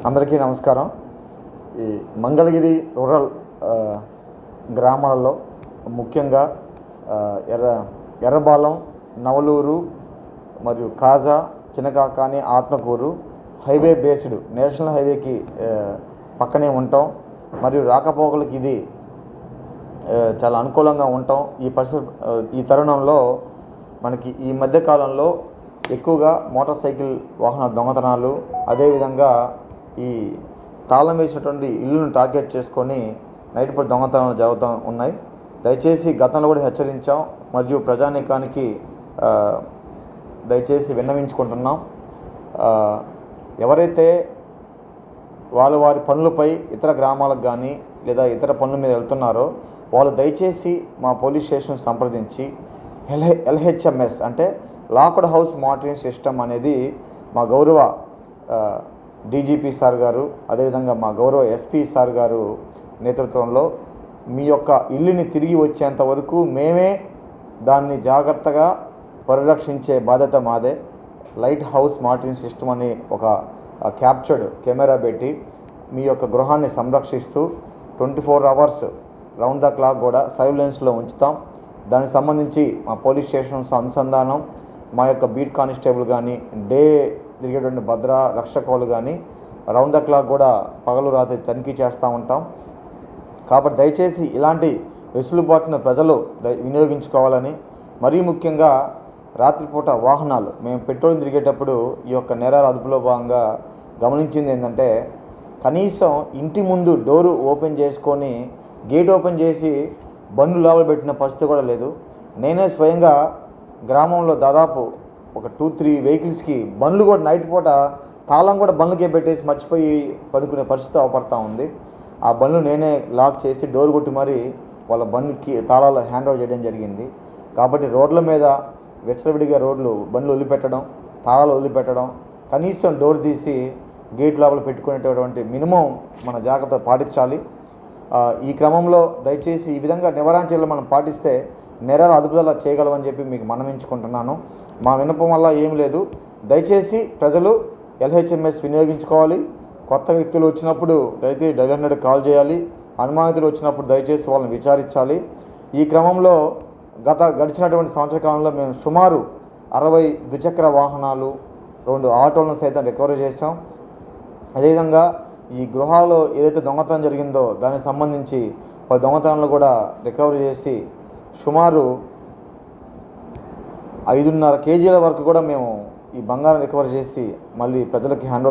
అందరికీ నమస్కారం. ఈ మంగళగిరి రూరల్ గ్రామాలలో ముఖ్యంగా ఎర్రబాలెం, నవలూరు మరియు Kaja, Chinakakani, Atmakuru highway based national హైవేకి పక్కనే ఉంటాం. మరియు రాకపోకలకు ఇది చాలా అనుకూలంగా ఉంటాం. ఈ తరుణంలో మనకి ఈ మధ్యకాలంలో ఎక్కువగా మోటార్ సైకిల్ వాహన దొంగతనాలు, అదేవిధంగా ఈ తాళం వేసినటువంటి ఇల్లును టార్గెట్ చేసుకొని నైట్ పూట దొంగతనాలు జరుగుతూ ఉన్నాయి. దయచేసి గతంలో కూడా హెచ్చరించాం మరియు ప్రజానీకానికి దయచేసి విన్నవించుకుంటున్నాం. ఎవరైతే వారి పనులపై ఇతర గ్రామాలకు కానీ లేదా ఇతర పనుల మీద వెళ్తున్నారో వాళ్ళు దయచేసి మా పోలీస్ స్టేషన్ సంప్రదించి LHMS అంటే లాక్డ్ హౌస్ మానిటరింగ్ సిస్టమ్ అనేది మా గౌరవ DGP సార్ గారు, అదేవిధంగా మా గౌరవ SP సార్ గారు నేతృత్వంలో మీ యొక్క ఇల్లుని తిరిగి వచ్చేంత వరకు మేమే దాన్ని జాగ్రత్తగా పరిరక్షించే బాధ్యత మాదే. లైట్ హౌస్ మానిటరింగ్ సిస్టమ్ అని ఒక క్యాప్చర్డ్ కెమెరా పెట్టి మీ యొక్క గృహాన్ని సంరక్షిస్తూ 24 అవర్స్ రౌండ్ ద క్లాక్ కూడా సర్వేలెన్స్లో ఉంచుతాం. దానికి సంబంధించి మా పోలీస్ స్టేషన్ అనుసంధానం, మా యొక్క బీట్ కానిస్టేబుల్ కానీ, డే తిరిగేటువంటి భద్ర రక్షకులు కానీ రౌండ్ ద క్లాక్ కూడా పగలు రాత్రి తనిఖీ చేస్తూ ఉంటాం. కాబట్టి దయచేసి ఇలాంటి వెసులుబాటును ప్రజలు వినియోగించుకోవాలని, మరీ ముఖ్యంగా రాత్రిపూట వాహనాలు మేము పెట్రోల్ తిరిగేటప్పుడు ఈ యొక్క నేరాల అదుపులో భాగంగా గమనించింది ఏంటంటే, కనీసం ఇంటి ముందు డోరు ఓపెన్ చేసుకొని గేట్ ఓపెన్ చేసి బండ్లు లోపల పెట్టిన పరిస్థితి కూడా లేదు. నేనే స్వయంగా గ్రామంలో దాదాపు ఒక 2-3 వెహికల్స్కి బండ్లు కూడా నైట్ పూట తాళం కూడా బండ్లకే పెట్టేసి మర్చిపోయి పడుకునే పరిస్థితి అవపడతా ఉంది. ఆ బండ్లు నేనే లాక్ చేసి డోర్ కొట్టి మరి వాళ్ళ బండికి తాళాలు హ్యాండ్ ఓవర్ చేయడం జరిగింది. కాబట్టి రోడ్ల మీద విచ్చలవిడిగా బండ్లు వదిలిపెట్టడం, తాళాలు వదిలిపెట్టడం, కనీసం డోర్ తీసి గేట్ లోపల పెట్టుకునేటటువంటి మినిమం మన జాగ్రత్త పాటించాలి. ఈ క్రమంలో దయచేసి ఈ విధంగా నివారణ చర్యలు మనం పాటిస్తే నేరాలు అదుపుదల చేయగలమని చెప్పి మీకు మనవించుకుంటున్నాను. మా విన్నపం వల్ల ఏం లేదు. దయచేసి ప్రజలు LHMS వినియోగించుకోవాలి. కొత్త వ్యక్తులు వచ్చినప్పుడు దయచేసి 900 కాల్ చేయాలి. అనుమానితులు వచ్చినప్పుడు దయచేసి వాళ్ళని విచారించాలి. ఈ క్రమంలో గడిచినటువంటి సంవత్సర కాలంలో మేము సుమారు 60 ద్విచక్ర వాహనాలు, 2 ఆటోలను సైతం రికవరీ చేశాం. అదేవిధంగా ఈ గృహాల్లో ఏదైతే దొంగతనం జరిగిందో దానికి సంబంధించి దొంగతనాలు కూడా రికవరీ చేసి సుమారు 5.5 కేజీల వరకు కూడా మేము ఈ బంగారం రికవరీ చేసి మళ్ళీ ప్రజలకి హ్యాండ్